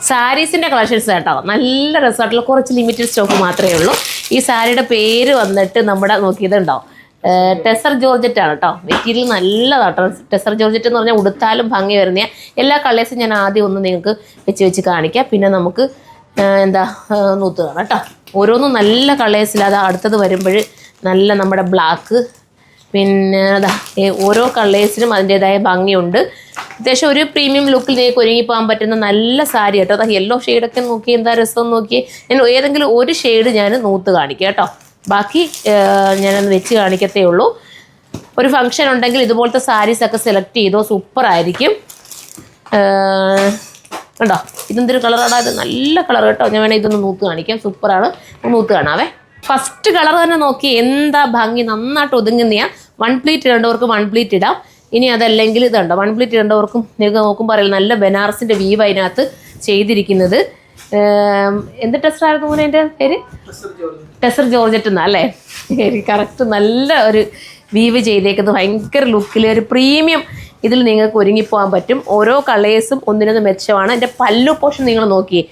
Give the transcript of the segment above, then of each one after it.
സാരീസിൻ്റെ collections കേട്ടോ, നല്ല രസമായിട്ടുള്ള കുറച്ച് ലിമിറ്റഡ് സ്റ്റോക്ക് മാത്രമേ ഉള്ളൂ. ഈ സാരിയുടെ പേര് വന്നിട്ട് നമ്മുടെ നോക്കിയതുണ്ടാവും, ടെസർ ജോർജറ്റ് ആണ് കേട്ടോ. മെറ്റീരിയൽ നല്ലതാട്ടോ. ടെസർ ജോർജറ്റ് എന്ന് പറഞ്ഞാൽ ഉടുത്താലും ഭംഗി വരുന്ന എല്ലാ കളേഴ്സും ഞാൻ ആദ്യം ഒന്ന് നിങ്ങൾക്ക് വെച്ച് കാണിക്കാം. പിന്നെ നമുക്ക് നൂത്ത് കാണാം കേട്ടോ. ഓരോന്നും നല്ല കളേഴ്സിൽ അടുത്തത് വരുമ്പോൾ നല്ല നമ്മുടെ ബ്ലാക്ക്, പിന്നെ ഓരോ കളേഴ്സിനും അതിൻ്റേതായ ഭംഗിയുണ്ട്. അത്യാവശ്യം ഒരു പ്രീമിയം ലുക്കിൽ നിങ്ങൾക്ക് ഒരുങ്ങിപ്പോകാൻ പറ്റുന്ന നല്ല സാരി കേട്ടോ. യെല്ലോ ഷെയ്ഡൊക്കെ നോക്കി എന്താ രസം നോക്കി. ഞാൻ ഏതെങ്കിലും ഒരു ഷെയ്ഡ് ഞാൻ നൂത്ത് കാണിക്കാം കേട്ടോ, ബാക്കി ഞാനൊന്ന് വെച്ച് കാണിക്കത്തേ ഉള്ളൂ. ഒരു ഫംഗ്ഷൻ ഉണ്ടെങ്കിൽ ഇതുപോലത്തെ സാരീസൊക്കെ സെലക്ട് ചെയ്തോ, സൂപ്പറായിരിക്കും കണ്ടോ. ഇതെന്തൊരു കളറാണ്, ഇത് നല്ല കളർ കേട്ടോ. ഞാൻ വേണേൽ ഇതൊന്ന് നൂത്ത് കാണിക്കാം, സൂപ്പറാണ്. നൂത്ത് കാണാവേ. ഫസ്റ്റ് കളർ തന്നെ നോക്കി എന്താ ഭംഗി, നന്നായിട്ട് ഒതുങ്ങുന്നതാണ്. 1 പ്ലീറ്റ് ഇടേണ്ടവർക്ക് 1 പ്ലീറ്റ് ഇടാം. ഇനി അതല്ലെങ്കിൽ ഇതുണ്ടോ 1 പ്ലീറ്റ് ഇടേണ്ടവർക്കും നിങ്ങൾക്ക് നോക്കുമ്പോൾ അറിയില്ല, നല്ല ബനാറസിൻ്റെ വീവ് അതിനകത്ത് ചെയ്തിരിക്കുന്നത്. എന്ത് ടെസ്റ്ററായിരുന്നു പോലെ എൻ്റെ പേര്? ടെസർ ജോർജറ്റ് എന്നല്ലേ കറക്റ്റ്. നല്ല ഒരു വീവ് ചെയ്തേക്കുന്നത്, ഭയങ്കര ലുക്കിൽ ഒരു പ്രീമിയം ഇതിൽ നിങ്ങൾക്ക് ഒരുങ്ങിപ്പോകാൻ പറ്റും. ഓരോ കളേഴ്സും ഒന്നിനൊന്ന് മെച്ചമാണ്. എൻ്റെ പല്ലു പോർഷൻ നിങ്ങൾ നോക്കിയേ,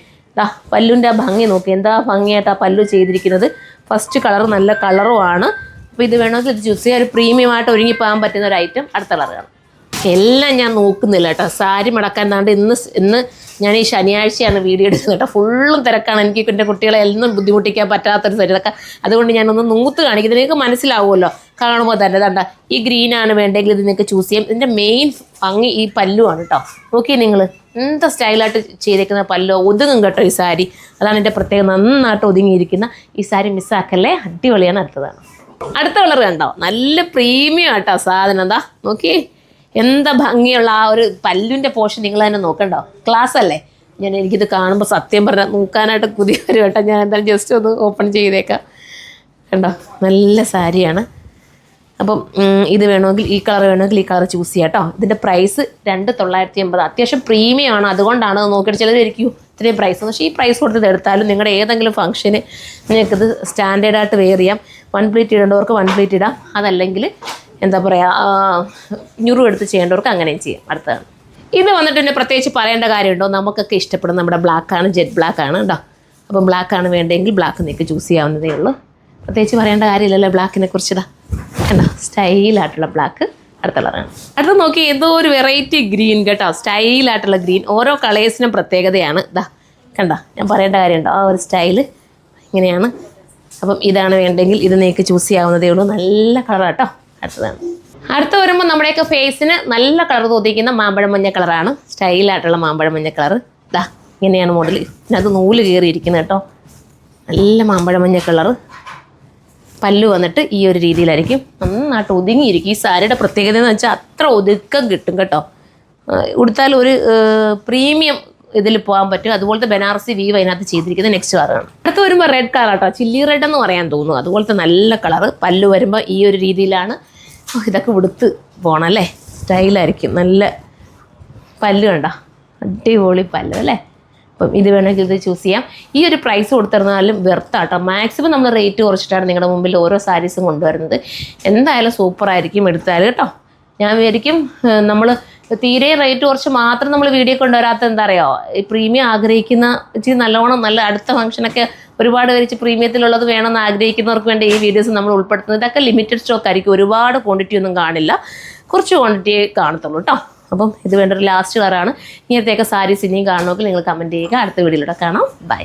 പല്ലുവിൻ്റെ ആ ഭംഗി നോക്കി, എന്താ ഭംഗിയായിട്ടാണ് പല്ലു ചെയ്തിരിക്കുന്നത്. ഫസ്റ്റ് കളർ നല്ല കളറുമാണ്. അപ്പോൾ ഇത് വേണമെങ്കിൽ ഇത് ചൂസ് ചെയ്യാൻ ഒരു പ്രീമിയമായിട്ട് ഒരുങ്ങിപ്പോകാൻ പറ്റുന്ന ഒരു ഐറ്റം. അടുത്ത കളറാണ്. എല്ലാം ഞാൻ നോക്കുന്നില്ല കേട്ടോ, സാരി മടക്കാൻ താണ്ട് ഇന്ന് ഞാൻ ഈ ശനിയാഴ്ചയാണ് വീഡിയോ എടുക്കുന്നത് കേട്ടോ. ഫുള്ളും തിരക്കാണ്. എനിക്ക് എൻ്റെ കുട്ടികളെ എല്ലാം ബുദ്ധിമുട്ടിക്കാൻ പറ്റാത്തൊരു തിരക്കൊക്കെ, അതുകൊണ്ട് ഞാനൊന്ന് നൂത്ത് കാണിക്കുന്നത്. നിങ്ങൾക്ക് മനസ്സിലാവുമല്ലോ കാണുമ്പോൾ തന്നെ. തണ്ട ഈ ഗ്രീനാണ് വേണ്ടെങ്കിൽ ഇത് നിങ്ങൾക്ക് ചൂസ് ചെയ്യാം. ഇതിൻ്റെ മെയിൻ ഭംഗി ഈ പല്ലുവാണ് കേട്ടോ. നോക്കിയേ നിങ്ങൾ എന്താ സ്റ്റൈലായിട്ട് ചെയ്തേക്കുന്ന പല്ലോ, ഒതുങ്ങും കേട്ടോ ഈ സാരി. അതാണ് എൻ്റെ പ്രത്യേകം. നന്നായിട്ട് ഒതുങ്ങിയിരിക്കുന്ന ഈ സാരി മിസ്സാക്കല്ലേ, അടിപൊളിയാണ്. അടുത്ത കളർ കണ്ടോ, നല്ല പ്രീമിയം ആട്ടോ സാധനം. എന്താ നോക്കിയേ എന്താ ഭംഗിയുള്ള ആ ഒരു പല്ലുവിൻ്റെ പോർഷൻ നിങ്ങൾ തന്നെ നോക്കണ്ടോ. ക്ലാസ് അല്ലേ. എനിക്കിത് കാണുമ്പോൾ സത്യം പറഞ്ഞാൽ നോക്കാനായിട്ട് പുതിയ ഒരു കേട്ടോ. ഞാൻ എന്തായാലും ജസ്റ്റ് ഒന്ന് ഓപ്പൺ ചെയ്തേക്കാം. കണ്ടോ നല്ല സാരിയാണ്. അപ്പം ഇത് വേണമെങ്കിൽ ഈ കളർ വേണമെങ്കിൽ ഈ കളർ ചൂസ് ചെയ്യാം കേട്ടോ. ഇതിൻ്റെ പ്രൈസ് 2980. അത്യാവശ്യം പ്രീമിയം ആണ്, അതുകൊണ്ടാണ് നോക്കിയിട്ട് ചിലരായിരിക്കും ഇത്രയും പ്രൈസ്. പക്ഷേ ഈ പ്രൈസ് കൊടുത്ത് എടുത്താലും നിങ്ങളുടെ ഏതെങ്കിലും ഫംഗ്ഷന് നിങ്ങൾക്കിത് സ്റ്റാൻഡേർഡായിട്ട് വെയർ ചെയ്യാം. 1 പ്ലീറ്റ് ഇടേണ്ടവർക്ക് 1 പ്ലീറ്റ് ഇടാം. അതല്ലെങ്കിൽ എന്താ പറയുക, ഞുറു എടുത്ത് ചെയ്യേണ്ടവർക്ക് അങ്ങനെയും ചെയ്യാം. അടുത്തതാണ് ഇത് വന്നിട്ട് പിന്നെ പ്രത്യേകിച്ച് പറയേണ്ട കാര്യമുണ്ടോ, നമുക്കൊക്കെ ഇഷ്ടപ്പെടുന്ന നമ്മുടെ ബ്ലാക്കാണ്, ജെറ്റ് ബ്ലാക്കാണ് കേട്ടോ. അപ്പം ബ്ലാക്കാണ് വേണ്ടെങ്കിൽ ബ്ലാക്ക് നിങ്ങൾക്ക് ചൂസ് ചെയ്യാവുന്നതേ ഉള്ളൂ. പ്രത്യേകിച്ച് പറയേണ്ട കാര്യമില്ലല്ലോ ബ്ലാക്കിനെ കുറിച്ചിടാം. കണ്ടോ സ്റ്റൈലായിട്ടുള്ള ബ്ലാക്ക്. അടുത്ത കളറാണ്. അടുത്ത നോക്കി ഏതോ ഒരു വെറൈറ്റി ഗ്രീൻ കേട്ടോ, സ്റ്റൈലായിട്ടുള്ള ഗ്രീൻ. ഓരോ കളേഴ്സിനും പ്രത്യേകതയാണ്. കണ്ടോ ഞാൻ പറയേണ്ട കാര്യമുണ്ടോ, ആ ഒരു സ്റ്റൈല് ഇങ്ങനെയാണ്. അപ്പം ഇതാണ് വേണ്ടെങ്കിൽ ഇത് നിങ്ങൾക്ക് ചൂസ് ചെയ്യാവുന്നതേ ഉള്ളൂ. നല്ല കളറാട്ടോ. അടുത്ത വരുമ്പോൾ നമ്മുടെയൊക്കെ ഫേസിന് നല്ല കളർ തോന്നിക്കുന്ന മാമ്പഴം മഞ്ഞ കളറാണ്. സ്റ്റൈലായിട്ടുള്ള മാമ്പഴം മഞ്ഞ കളർ. ഇങ്ങനെയാണ് മോഡൽ. അത് നൂല് കയറിയിരിക്കുന്നത് കേട്ടോ. നല്ല മാമ്പഴം മഞ്ഞ കളറ്. പല്ലു വന്നിട്ട് ഈ ഒരു രീതിയിലായിരിക്കും, നന്നായിട്ട് ഒതുങ്ങിയിരിക്കും. ഈ സാരിയുടെ പ്രത്യേകത എന്ന് വെച്ചാൽ അത്ര ഒതുക്കം കിട്ടും കേട്ടോ. ഉടുത്താൽ ഒരു പ്രീമിയം ഇതിൽ പോകാൻ പറ്റും. അതുപോലത്തെ ബനാറസി വീവ് അതിനകത്ത് ചെയ്തിരിക്കുന്നത്. നെക്സ്റ്റ് കളറാണ്. അടുത്ത് വരുമ്പോൾ റെഡ് കളർ കേട്ടോ, ചില്ലി റെഡ് എന്ന് പറയാൻ തോന്നുന്നു. അതുപോലത്തെ നല്ല കളറ്. പല്ലു വരുമ്പോൾ ഈ ഒരു രീതിയിലാണ്. ഇതൊക്കെ ഉടുത്ത് പോകണം അല്ലേ, സ്റ്റൈലായിരിക്കും. നല്ല പല്ലു കണ്ടോ, അടിപൊളി പല്ലു അല്ലേ. അപ്പം ഇത് വേണമെങ്കിൽ ഇത് ചൂസ് ചെയ്യാം. ഈ ഒരു പ്രൈസ് കൊടുത്തിരുന്നാലും വെർത്താട്ടോ. മാക്സിമം നമ്മൾ റേറ്റ് കുറച്ചിട്ടാണ് നിങ്ങളുടെ മുമ്പിൽ ഓരോ സാരീസും കൊണ്ടുവരുന്നത്. എന്തായാലും സൂപ്പറായിരിക്കും എടുത്താൽ കേട്ടോ. ഞാൻ വിചാരിക്കും നമ്മൾ തീരെ റേറ്റ് കുറച്ച് മാത്രം നമ്മൾ വീഡിയോ കൊണ്ടുവരാത്ത എന്താ പറയുക, ഈ പ്രീമിയം ആഗ്രഹിക്കുന്ന ഇച്ചിരി നല്ലോണം നല്ല അടുത്ത ഫംഗ്ഷനൊക്കെ ഒരുപാട് വരിച്ച് പ്രീമിയത്തിലുള്ളത് വേണമെന്ന് ആഗ്രഹിക്കുന്നവർക്ക് വേണ്ടി ഈ വീഡിയോസ് നമ്മൾ ഉൾപ്പെടുത്തുന്നത്. ഇതൊക്കെ ലിമിറ്റഡ് സ്റ്റോക്ക് ആയിരിക്കും, ഒരുപാട് ക്വാണ്ടിറ്റി ഒന്നും കാണില്ല, കുറച്ച് ക്വാണ്ടിറ്റിയെ കാണത്തുള്ളൂ കേട്ടോ. അപ്പം ഇത് വേണ്ട ഒരു ലാസ്റ്റ് കളറാണ്. ഇങ്ങനത്തെയൊക്കെ സാരീസ് ഇനിയും കാണണമെങ്കിൽ നിങ്ങൾ കമൻറ്റ് ചെയ്യുക. അടുത്ത വീഡിയോയിലൂടെ കാണാം. ബൈ.